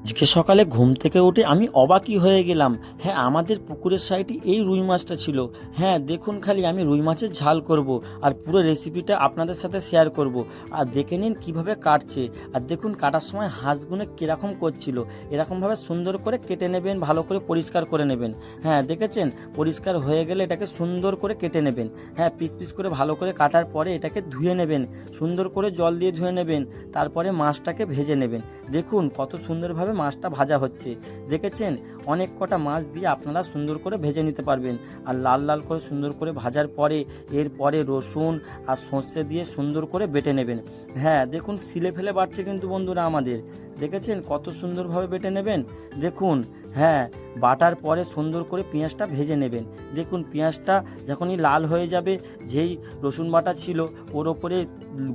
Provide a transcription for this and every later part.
আজকে সকালে ঘুম থেকে উঠে আমি অবাকই হয়ে গেলাম। হ্যাঁ, আমাদের পুকুরের সাইডে এই রুই মাছটা ছিল। হ্যাঁ, দেখুন খালি আমি রুই মাছের ঝাল করব আর পুরো রেসিপিটা আপনাদের সাথে শেয়ার করব। আর দেখে নিন কিভাবে কাটছে, আর দেখুন কাটার সময় হাঁসগুলো কীরকম করছিল। এরকমভাবে সুন্দর করে কেটে নেবেন, ভালো করে পরিষ্কার করে নেবেন। হ্যাঁ, দেখেছেন, পরিষ্কার হয়ে গেলে এটাকে সুন্দর করে কেটে নেবেন। হ্যাঁ, পিস পিস করে ভালো করে কাটার পরে এটাকে ধুয়ে নেবেন, সুন্দর করে জল দিয়ে ধুয়ে নেবেন। তারপরে মাছটাকে ভেজে নেবেন। দেখুন কত সুন্দরভাবে মাছটা ভাজা হচ্ছে। দেখেছেন, অনেক কটা মাছ দিয়ে আপনারা সুন্দর করে ভেজে নিতে পারবেন। আর লাল লাল করে সুন্দর করে ভাজার পরে এরপরে রসুন আর সর্ষে দিয়ে সুন্দর করে বেটে নেবেন। হ্যাঁ, দেখুন সিলে ফেলে বাটছে কিন্তু বন্ধুরা আমাদের। দেখেছেন কত সুন্দরভাবে বেটে নেবেন। দেখুন, হ্যাঁ, বাটার পরে সুন্দর করে পেঁয়াজটা ভেজে নেবেন। দেখুন পেঁয়াজটা যখনই লাল হয়ে যাবে, যেই রসুন বাটা ছিল ওর ওপরে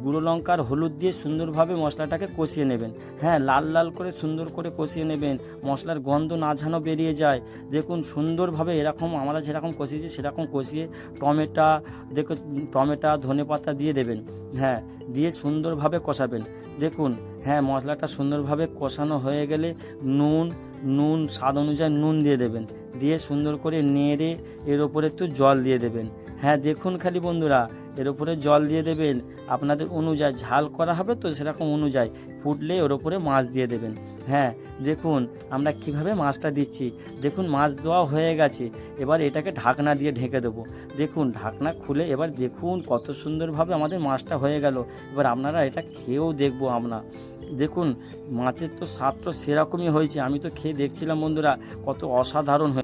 গুঁড়ো লঙ্কার হলুদ দিয়ে সুন্দরভাবে মশলাটাকে কষিয়ে নেবেন। হ্যাঁ, লাল লাল করে সুন্দর করে কষিয়ে নেবেন, মশলার গন্ধ না যেন বেরিয়ে যায়। দেখুন সুন্দরভাবে এরকম আমরা যেরকম কষিয়েছি সেরকম কষিয়ে টমেটো ধনেপাতা দিয়ে দেবেন। হ্যাঁ, দিয়ে সুন্দরভাবে কষাবেন। দেখুন, হ্যাঁ, মশলাটা সুন্দরভাবে কষানো হয়ে গেলে নুন স্বাদ অনুযায়ী নুন দিয়ে দেবেন, দিয়ে সুন্দর করে নেড়ে এর ওপরে একটু জল দিয়ে দেবেন। হ্যাঁ, দেখুন খালি বন্ধুরা, এর উপরে জল দিয়ে দেবেন আপনাদের অনুযায়ী, ঝাল করা হবে তো সেরকম অনুযায়ী। ফুটলে ওর ওপরে মাছ দিয়ে দেবেন। হ্যাঁ, দেখুন আমরা কিভাবে মাছটা দিচ্ছি। দেখুন মাছ দেওয়া হয়ে গেছে, এবার এটাকে ঢাকনা দিয়ে ঢেকে দেবো। দেখুন ঢাকনা খুলে এবার দেখুন কত সুন্দরভাবে আমাদের মাছটা হয়ে গেল। এবার আপনারা এটা খেয়েও দেখবো আমরা। দেখুন মাছের তো স্বাদ তো সেরকমই হয়েছে, আমি তো খেয়ে দেখছিলাম বন্ধুরা, কত অসাধারণ হয়েছে।